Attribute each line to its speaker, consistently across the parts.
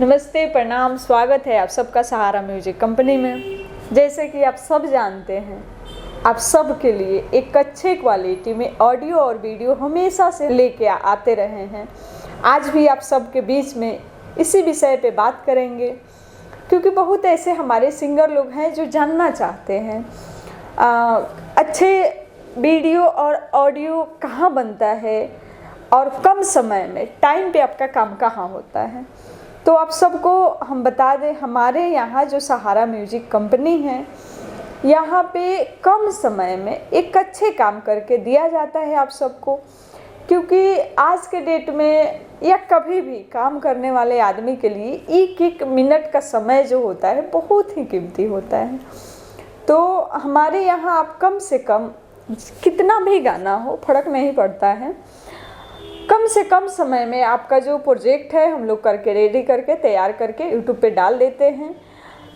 Speaker 1: नमस्ते, प्रणाम, स्वागत है आप सबका सहारा म्यूजिक कंपनी में। जैसे कि आप सब जानते हैं, आप सब के लिए एक अच्छे क्वालिटी में ऑडियो और वीडियो हमेशा से लेके आते रहे हैं। आज भी आप सब के बीच में इसी विषय पे बात करेंगे, क्योंकि बहुत ऐसे हमारे सिंगर लोग हैं जो जानना चाहते हैं अच्छे वीडियो और ऑडियो कहाँ बनता है और कम समय में टाइम पे आपका काम कहाँ होता है। तो आप सबको हम बता दें, हमारे यहाँ जो सहारा म्यूजिक कंपनी है, यहाँ पे कम समय में एक अच्छे काम करके दिया जाता है आप सबको। क्योंकि आज के डेट में या कभी भी काम करने वाले आदमी के लिए एक एक मिनट का समय जो होता है बहुत ही कीमती होता है। तो हमारे यहाँ आप कम से कम कितना भी गाना हो, फर्क नहीं पड़ता है, कम से कम समय में आपका जो प्रोजेक्ट है हम लोग करके रेडी करके तैयार करके यूट्यूब पे डाल देते हैं,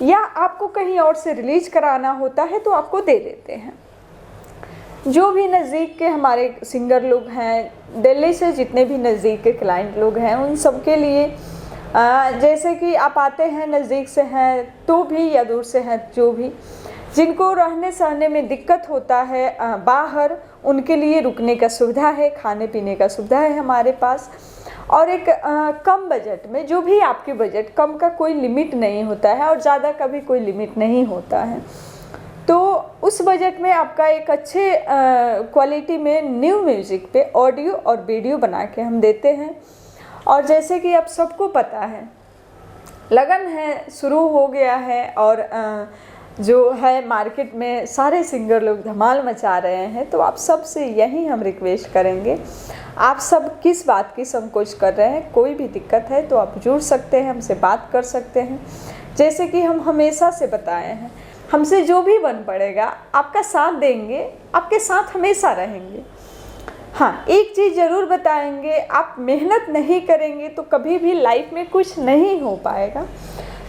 Speaker 1: या आपको कहीं और से रिलीज कराना होता है तो आपको दे देते हैं। जो भी नज़दीक के हमारे सिंगर लोग हैं, दिल्ली से जितने भी नज़दीक के क्लाइंट लोग हैं, उन सब के लिए जैसे कि आप आते हैं नज़दीक से हैं तो भी या दूर से हैं, जो भी जिनको रहने सहने में दिक्कत होता है बाहर, उनके लिए रुकने का सुविधा है, खाने पीने का सुविधा है हमारे पास। और एक कम बजट में, जो भी आपकी बजट, कम का कोई लिमिट नहीं होता है और ज़्यादा का भी कोई लिमिट नहीं होता है। तो उस बजट में आपका एक अच्छे क्वालिटी में न्यू म्यूज़िक पे ऑडियो और वीडियो बना के हम देते हैं। और जैसे कि आप सबको पता है, लगन है शुरू हो गया है और जो है मार्केट में सारे सिंगर लोग धमाल मचा रहे हैं। तो आप सब से यही हम रिक्वेस्ट करेंगे, आप सब किस बात की संकोच कर रहे हैं, कोई भी दिक्कत है तो आप जुड़ सकते हैं, हमसे बात कर सकते हैं। जैसे कि हम हमेशा से बताए हैं, हमसे जो भी बन पड़ेगा आपका साथ देंगे, आपके साथ हमेशा रहेंगे। हाँ, एक चीज़ ज़रूर बताएंगे, आप मेहनत नहीं करेंगे तो कभी भी लाइफ में कुछ नहीं हो पाएगा।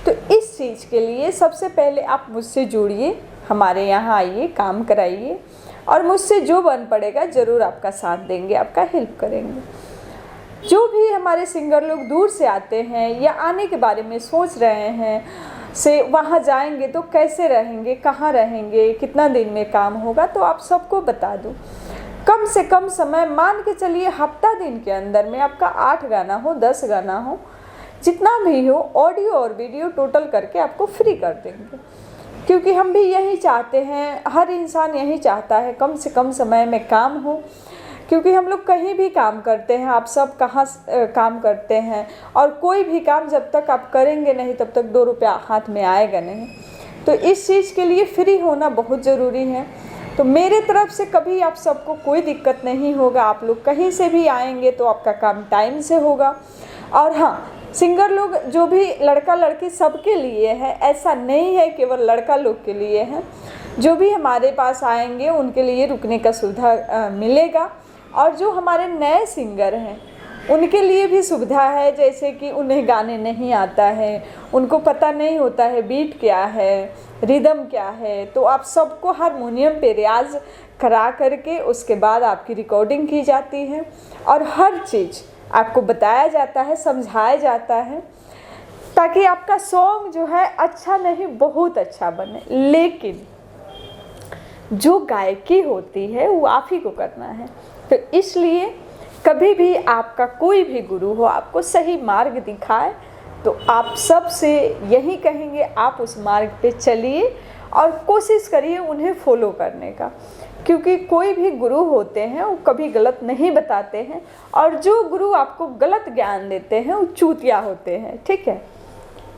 Speaker 1: तो इस चीज़ के लिए सबसे पहले आप मुझसे जुड़िए, हमारे यहाँ आइए, काम कराइए और मुझसे जो बन पड़ेगा ज़रूर आपका साथ देंगे, आपका हेल्प करेंगे। जो भी हमारे सिंगर लोग दूर से आते हैं या आने के बारे में सोच रहे हैं, से वहाँ जाएंगे तो कैसे रहेंगे, कहाँ रहेंगे, कितना दिन में काम होगा, तो आप सबको बता दूँ, कम से कम समय मान के चलिए हफ्ता दिन के अंदर में आपका 8 गाना हो, 10 गाना हो, जितना भी हो, ऑडियो और वीडियो टोटल करके आपको फ्री कर देंगे। क्योंकि हम भी यही चाहते हैं, हर इंसान यही चाहता है कम से कम समय में काम हो। क्योंकि हम लोग कहीं भी काम करते हैं, आप सब कहाँ काम करते हैं, और कोई भी काम जब तक आप करेंगे नहीं तब तक 2 रुपया हाथ में आएगा नहीं। तो इस चीज़ के लिए फ्री होना बहुत ज़रूरी है। तो मेरे तरफ से कभी आप सबको कोई दिक्कत नहीं होगा, आप लोग कहीं से भी आएंगे तो आपका काम टाइम से होगा। और हाँ, सिंगर लोग जो भी लड़का लड़की सबके लिए है, ऐसा नहीं है केवल लड़का लोग के लिए है। जो भी हमारे पास आएंगे उनके लिए रुकने का सुविधा मिलेगा। और जो हमारे नए सिंगर हैं उनके लिए भी सुविधा है, जैसे कि उन्हें गाने नहीं आता है, उनको पता नहीं होता है बीट क्या है, रिदम क्या है, तो आप सबको हारमोनियम पे रियाज करा करके उसके बाद आपकी रिकॉर्डिंग की जाती है और हर चीज़ आपको बताया जाता है, समझाया जाता है, ताकि आपका सॉन्ग जो है अच्छा नहीं बहुत अच्छा बने। लेकिन जो गायकी होती है वो आप ही को करना है। तो इसलिए कभी भी आपका कोई भी गुरु हो, आपको सही मार्ग दिखाए, तो आप सब से यही कहेंगे, आप उस मार्ग पे चलिए और कोशिश करिए उन्हें फॉलो करने का। क्योंकि कोई भी गुरु होते हैं वो कभी गलत नहीं बताते हैं, और जो गुरु आपको गलत ज्ञान देते हैं वो चूतिया होते हैं। ठीक है,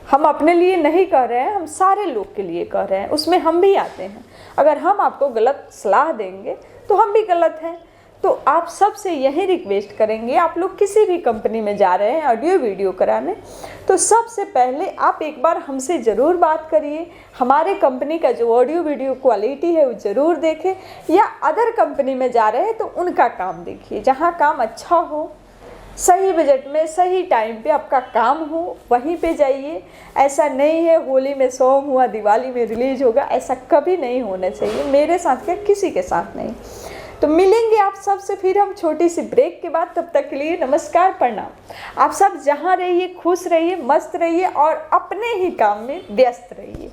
Speaker 1: हम अपने लिए नहीं कह रहे हैं, हम सारे लोग के लिए कह रहे हैं, उसमें हम भी आते हैं। अगर हम आपको गलत सलाह देंगे तो हम भी गलत हैं। तो आप सब से यही रिक्वेस्ट करेंगे, आप लोग किसी भी कंपनी में जा रहे हैं ऑडियो वीडियो कराने, तो सबसे पहले आप एक बार हमसे ज़रूर बात करिए, हमारे कंपनी का जो ऑडियो वीडियो क्वालिटी है वो ज़रूर देखें। या अदर कंपनी में जा रहे हैं तो उनका काम देखिए, जहाँ काम अच्छा हो, सही बजट में सही टाइम पे आपका काम हो, वहीं पे जाइए। ऐसा नहीं है होली में सॉन्ग हुआ, दिवाली में रिलीज होगा, ऐसा कभी नहीं होना चाहिए। मेरे साथ क्या, किसी के साथ नहीं। तो मिलेंगे आप सबसे फिर हम छोटी सी ब्रेक के बाद। तब तक के लिए नमस्कार, प्रणाम। आप सब जहाँ रहिए खुश रहिए, मस्त रहिए और अपने ही काम में व्यस्त रहिए।